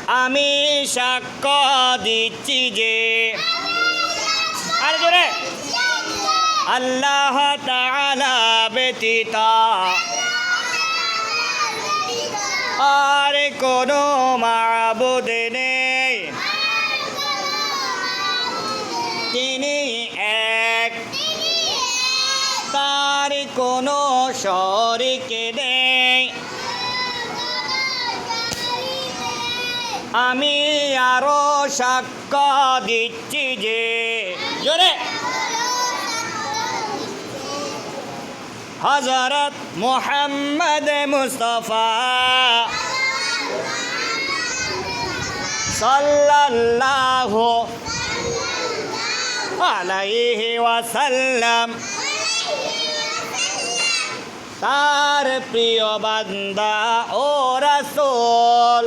আমি সাক্ষ্য দিচ্ছি যে আর জোরে আল্লাহ তাআলা ব্যতীত আর কোনো মাবুদ নেই, তিনি এক, তার কোনো শরীক নেই। আমি আরো সাক্ষ্য দিচ্ছি যে জোরে হযরত মুহাম্মদ মুস্তাফা সাল্লাল্লাহু আলাইহি ওয়াসাল্লাম তার প্রিয় বান্দা ও রাসূল।